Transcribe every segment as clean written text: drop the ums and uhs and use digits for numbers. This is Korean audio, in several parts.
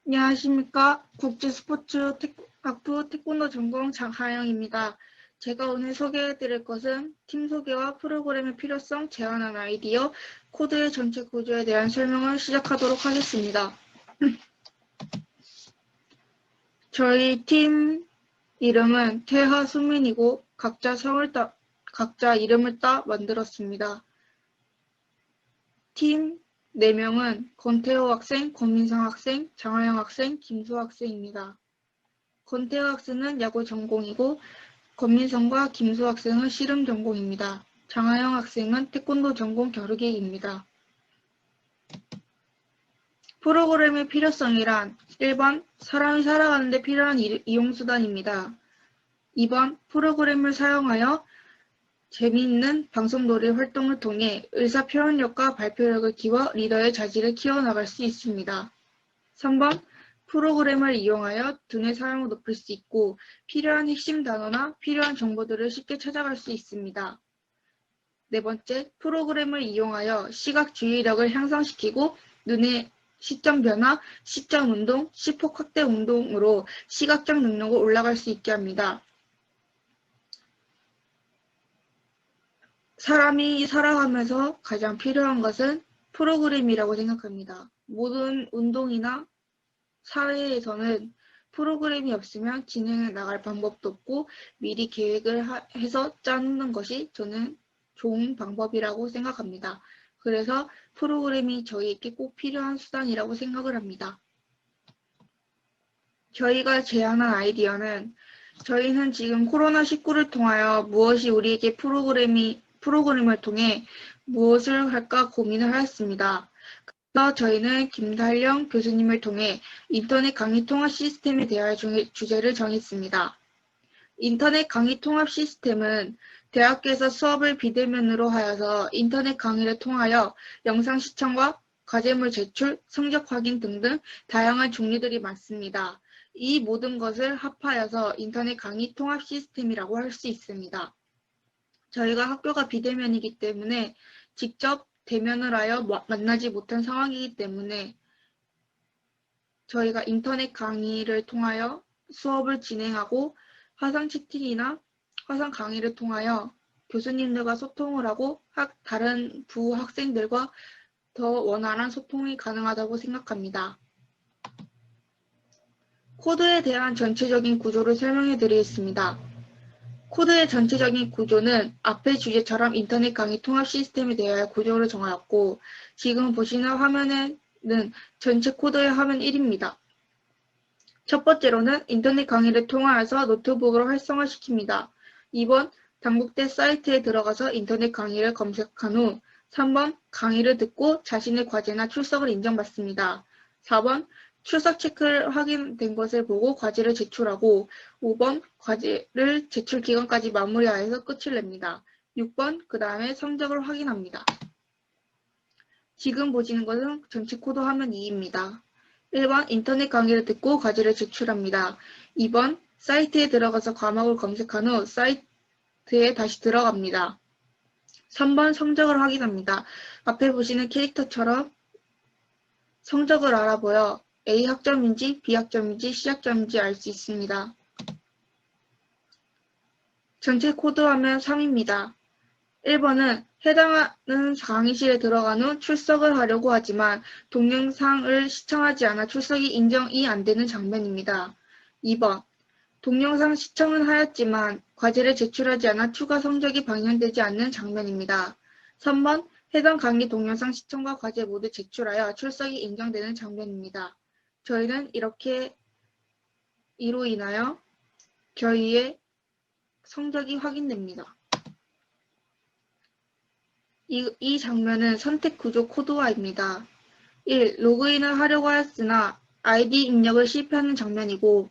안녕하십니까. 국제스포츠학부 태권도 전공 장하영입니다. 제가 오늘 소개해드릴 것은 팀 소개와 프로그램의 필요성, 제안한 아이디어, 코드의 전체 구조에 대한 설명을 시작하도록 하겠습니다. 저희 팀 이름은 태하수민이고 각자 이름을 따 만들었습니다. 팀 4명은 권태호 학생, 권민성 학생, 장하영 학생, 김수 학생입니다. 권태호 학생은 야구 전공이고 권민성과 김수 학생은 씨름 전공입니다. 장하영 학생은 태권도 전공 겨루기입니다. 프로그램의 필요성이란 1번 사람이 살아가는 데 필요한 이용수단입니다. 2번 프로그램을 사용하여 재미있는 방송놀이 활동을 통해 의사표현력과 발표력을 키워 리더의 자질을 키워나갈 수 있습니다. 3번 프로그램을 이용하여 두뇌 사용을 높일 수 있고 필요한 핵심 단어나 필요한 정보들을 쉽게 찾아갈 수 있습니다. 네 번째, 프로그램을 이용하여 시각 주의력을 향상시키고 눈의 시점 변화, 시점 운동, 시폭 확대 운동으로 시각적 능력을 올라갈 수 있게 합니다. 사람이 살아가면서 가장 필요한 것은 프로그램이라고 생각합니다. 모든 운동이나 사회에서는 프로그램이 없으면 진행해 나갈 방법도 없고 미리 계획을 해서 짜는 것이 저는 좋은 방법이라고 생각합니다. 그래서 프로그램이 저희에게 꼭 필요한 수단이라고 생각을 합니다. 저희가 제안한 아이디어는 저희는 지금 코로나19를 통하여 무엇이 우리에게 프로그램을 통해 무엇을 할까 고민을 하였습니다. 그래서 저희는 김달령 교수님을 통해 인터넷 강의 통합 시스템에 대한 주제를 정했습니다. 인터넷 강의 통합 시스템은 대학교에서 수업을 비대면으로 하여서 인터넷 강의를 통하여 영상 시청과 과제물 제출, 성적 확인 등등 다양한 종류들이 많습니다. 이 모든 것을 합하여서 인터넷 강의 통합 시스템이라고 할 수 있습니다. 저희가 학교가 비대면이기 때문에 직접 대면을 하여 만나지 못한 상황이기 때문에 저희가 인터넷 강의를 통하여 수업을 진행하고 화상 채팅이나 화상 강의를 통하여 교수님들과 소통을 하고 다른 부학생들과 더 원활한 소통이 가능하다고 생각합니다. 코드에 대한 전체적인 구조를 설명해 드리겠습니다. 코드의 전체적인 구조는 앞의 주제처럼 인터넷 강의 통합 시스템에 대하여 구조를 정하였고 지금 보시는 화면에는 전체 코드의 화면 1입니다. 첫 번째로는 인터넷 강의를 통하여서 노트북으로 활성화시킵니다. 2번 당국대 사이트에 들어가서 인터넷 강의를 검색한 후 3번 강의를 듣고 자신의 과제나 출석을 인정받습니다. 4번 출석 체크를 확인된 것을 보고 과제를 제출하고 5번 과제를 제출 기간까지 마무리하여서 끝을 냅니다. 6번 그 다음에 성적을 확인합니다. 지금 보시는 것은 전체 코드 화면 2입니다. 1번 인터넷 강의를 듣고 과제를 제출합니다. 2번 사이트에 들어가서 과목을 검색한 후 사이트에 다시 들어갑니다. 3번 성적을 확인합니다. 앞에 보시는 캐릭터처럼 성적을 알아보여 A 학점인지 B 학점인지 C 학점인지 알 수 있습니다. 전체 코드 화면 3입니다. 1번은 해당하는 강의실에 들어간 후 출석을 하려고 하지만 동영상을 시청하지 않아 출석이 인정이 안 되는 장면입니다. 2번 동영상 시청은 하였지만 과제를 제출하지 않아 추가 성적이 반영되지 않는 장면입니다. 3번 해당 강의 동영상 시청과 과제 모두 제출하여 출석이 인정되는 장면입니다. 저희는 이로 인하여 저희의 성적이 확인됩니다. 이 장면은 선택 구조 코드화입니다. 1. 로그인을 하려고 하였으나 아이디 입력을 실패하는 장면이고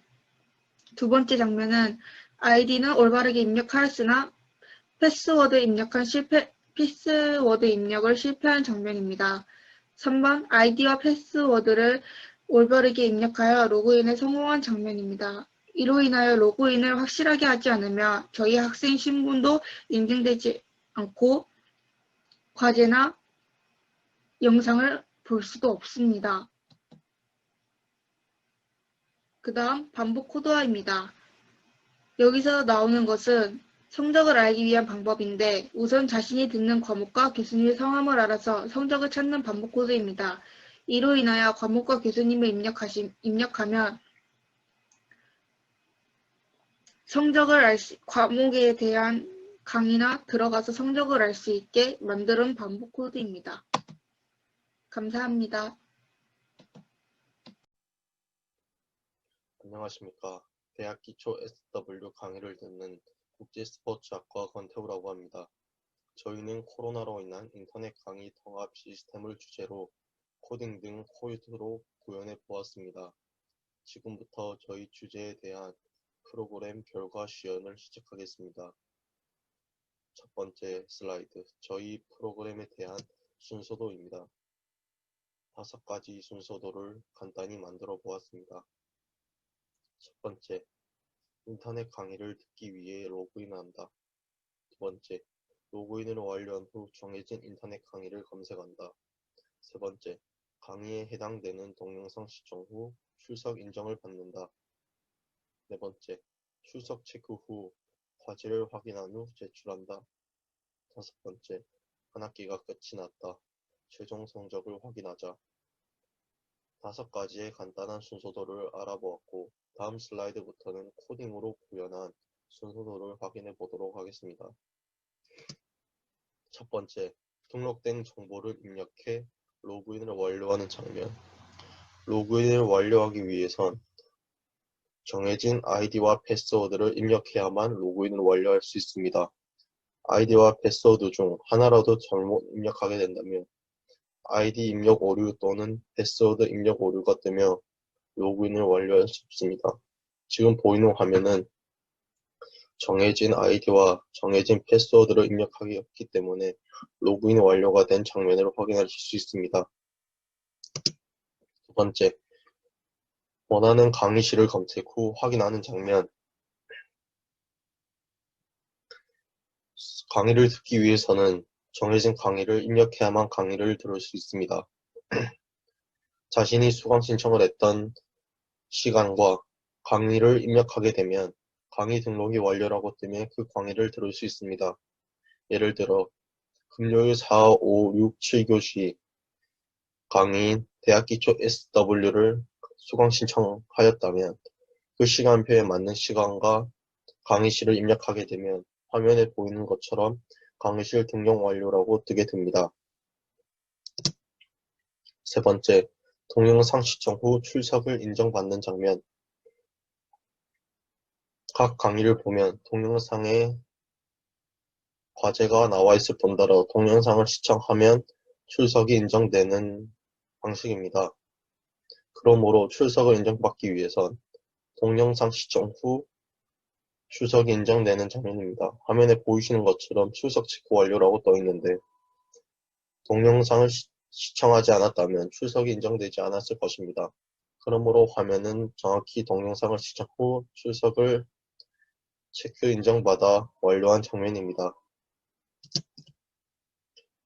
두 번째 장면은 아이디는 올바르게 입력하였으나 패스워드 입력을 실패한 장면입니다. 3번 아이디와 패스워드를 올바르게 입력하여 로그인에 성공한 장면입니다. 이로 인하여 로그인을 확실하게 하지 않으면 저희 학생 신분도 인증되지 않고 과제나 영상을 볼 수도 없습니다. 그 다음 반복 코드화입니다. 여기서 나오는 것은 성적을 알기 위한 방법인데 우선 자신이 듣는 과목과 교수님의 성함을 알아서 성적을 찾는 반복 코드입니다. 이로 인하여 과목과 교수님을 입력하면 과목에 대한 강의나 들어가서 성적을 알 수 있게 만드는 반복 코드입니다. 감사합니다. 안녕하십니까. 대학 기초 SW 강의를 듣는 국제스포츠학과 권태우라고 합니다. 저희는 코로나로 인한 인터넷 강의 통합 시스템을 주제로 코딩 등 코드로 구현해 보았습니다. 지금부터 저희 주제에 대한 프로그램 결과 시연을 시작하겠습니다. 첫 번째 슬라이드, 저희 프로그램에 대한 순서도입니다. 5가지 순서도를 간단히 만들어 보았습니다. 첫 번째, 인터넷 강의를 듣기 위해 로그인한다. 두 번째, 로그인을 완료한 후 정해진 인터넷 강의를 검색한다. 세 번째, 강의에 해당되는 동영상 시청 후 출석 인정을 받는다. 네 번째, 출석 체크 후 과제를 확인한 후 제출한다. 다섯 번째, 한 학기가 끝이 났다. 최종 성적을 확인하자. 5가지의 간단한 순서도를 알아보았고, 다음 슬라이드부터는 코딩으로 구현한 순서도를 확인해 보도록 하겠습니다. 첫 번째, 등록된 정보를 입력해 로그인을 완료하는 장면. 로그인을 완료하기 위해선 정해진 아이디와 패스워드를 입력해야만 로그인을 완료할 수 있습니다. 아이디와 패스워드 중 하나라도 잘못 입력하게 된다면 아이디 입력 오류 또는 패스워드 입력 오류가 뜨며 로그인을 완료할 수 없습니다. 지금 보이는 화면은 정해진 아이디와 정해진 패스워드를 입력하기 때문에 로그인 완료가 된 장면을 확인하실 수 있습니다. 두 번째, 원하는 강의실을 검색 후 확인하는 장면. 강의를 듣기 위해서는 정해진 강의를 입력해야만 강의를 들을 수 있습니다. 자신이 수강 신청을 했던 시간과 강의를 입력하게 되면 강의 등록이 완료라고 뜨면 그 강의를 들을 수 있습니다. 예를 들어 금요일 4, 5, 6, 7교시 강의인 대학기초 SW를 수강 신청하였다면 그 시간표에 맞는 시간과 강의실을 입력하게 되면 화면에 보이는 것처럼 강의실 등록 완료라고 뜨게 됩니다. 세 번째, 동영상 시청 후 출석을 인정받는 장면. 각 강의를 보면 동영상에 과제가 나와 있을 뿐더러 동영상을 시청하면 출석이 인정되는 방식입니다. 그러므로 출석을 인정받기 위해선 동영상 시청 후 출석이 인정되는 장면입니다. 화면에 보이시는 것처럼 출석 체크 완료라고 떠 있는데 동영상을 시청하지 않았다면 출석이 인정되지 않았을 것입니다. 그러므로 화면은 정확히 동영상을 시청 후 출석을 체크 인정받아 완료한 장면입니다.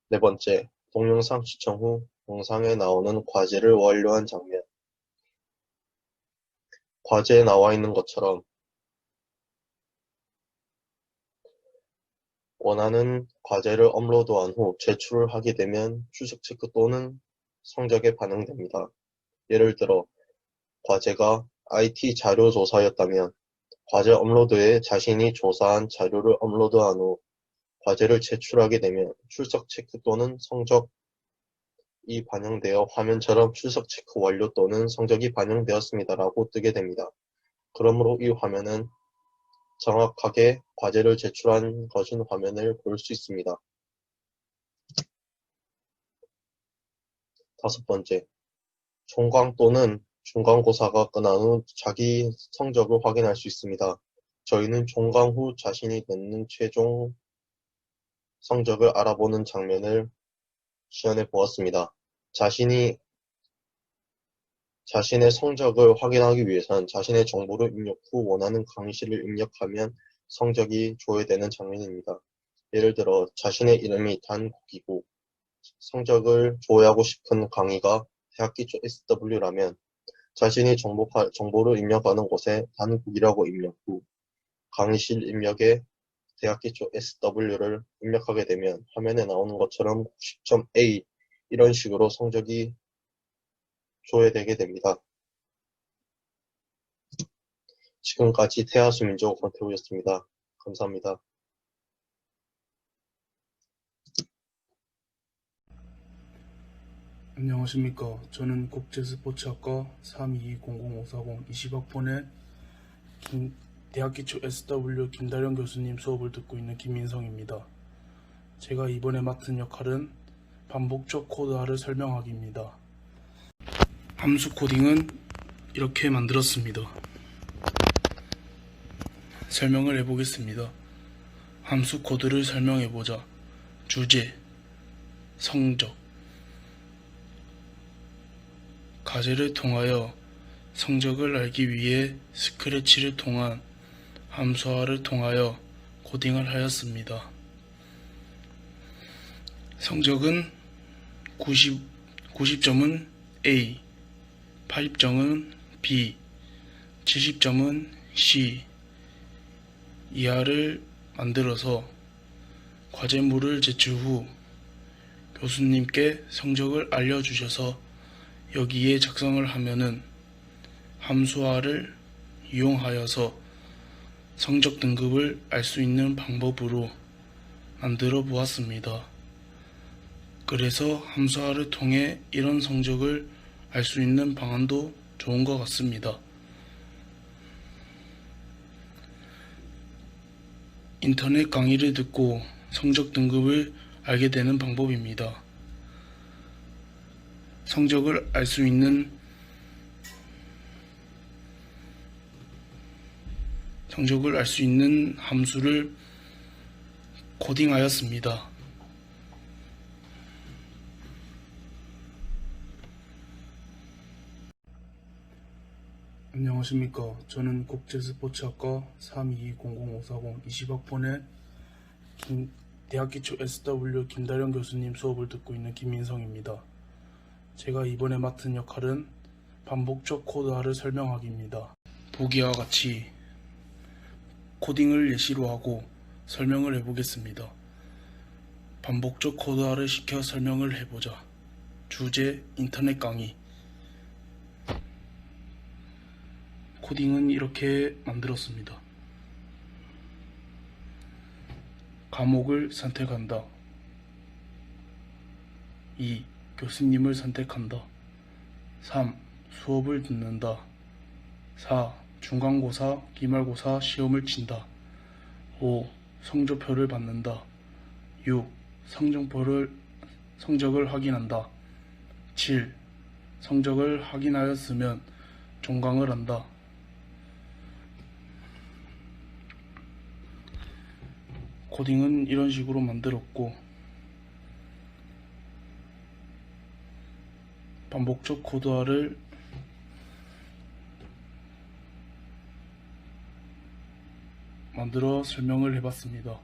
네 번째, 동영상 시청 후 영상에 나오는 과제를 완료한 장면. 과제에 나와 있는 것처럼 원하는 과제를 업로드한 후 제출을 하게 되면 출석 체크 또는 성적에 반영됩니다. 예를 들어 과제가 IT 자료 조사였다면 과제 업로드에 자신이 조사한 자료를 업로드한 후 과제를 제출하게 되면 출석 체크 또는 성적이 반영되어 화면처럼 출석 체크 완료 또는 성적이 반영되었습니다라고 뜨게 됩니다. 그러므로 이 화면은 정확하게 과제를 제출한 것인 화면을 볼 수 있습니다. 다섯 번째, 총강 또는 중간고사가 끝난 후 자기 성적을 확인할 수 있습니다. 저희는 총강 후 자신이 냈는 최종 성적을 알아보는 장면을 시연해 보았습니다. 자신의 성적을 확인하기 위해선 자신의 정보를 입력 후 원하는 강의실을 입력하면 성적이 조회되는 장면입니다. 예를 들어 자신의 이름이 단국이고 성적을 조회하고 싶은 강의가 대학기초 SW라면 자신이 정보를 입력하는 곳에 단국이라고 입력 후 강의실 입력에 대학기초 SW를 입력하게 되면 화면에 나오는 것처럼 90.A 이런 식으로 성적이 조회되게 됩니다. 지금까지 태아수민족 권태우였습니다. 감사합니다. 안녕하십니까. 저는 국제스포츠학과 3220050 20학번의 대학기초 SW 김다령 교수님 수업을 듣고 있는 김민성입니다. 제가 이번에 맡은 역할은 반복적 코드화를 설명하기입니다. 함수 코딩은 이렇게 만들었습니다. 설명을 해보겠습니다. 함수 코드를 설명해보자. 주제, 성적, 과제를 통하여 성적을 알기 위해 스크래치를 통한 함수화를 통하여 코딩을 하였습니다. 성적은 90점은 A, 80점은 B, 70점은 C 이하를 만들어서 과제물을 제출 후 교수님께 성적을 알려주셔서 여기에 작성을 하면은 함수화를 이용하여서 성적 등급을 알 수 있는 방법으로 만들어 보았습니다. 그래서 함수화를 통해 이런 성적을 알 수 있는 방안도 좋은 것 같습니다. 인터넷 강의를 듣고 성적 등급을 알게 되는 방법입니다. 성적을 알 수 있는 함수를 코딩하였습니다. 안녕하십니까. 저는 국제스포츠학과 3220050 20학번의 대학기초 SW 김다령 교수님 수업을 듣고 있는 김민성입니다. 제가 이번에 맡은 역할은 반복적 코드화를 설명하기입니다. 보기와 같이 코딩을 예시로 하고 설명을 해보겠습니다. 반복적 코드화를 시켜 설명을 해보자. 주제, 인터넷 강의. 코딩은 이렇게 만들었습니다. 과목을 선택한다. 2. 교수님을 선택한다. 3. 수업을 듣는다. 4. 중간고사, 기말고사 시험을 친다. 5. 성적표를 받는다. 6. 성적을 확인한다. 7. 성적을 확인하였으면 종강을 한다. 코딩은 이런 식으로 만들었고 반복적 코드화를 만들어 설명을 해봤습니다.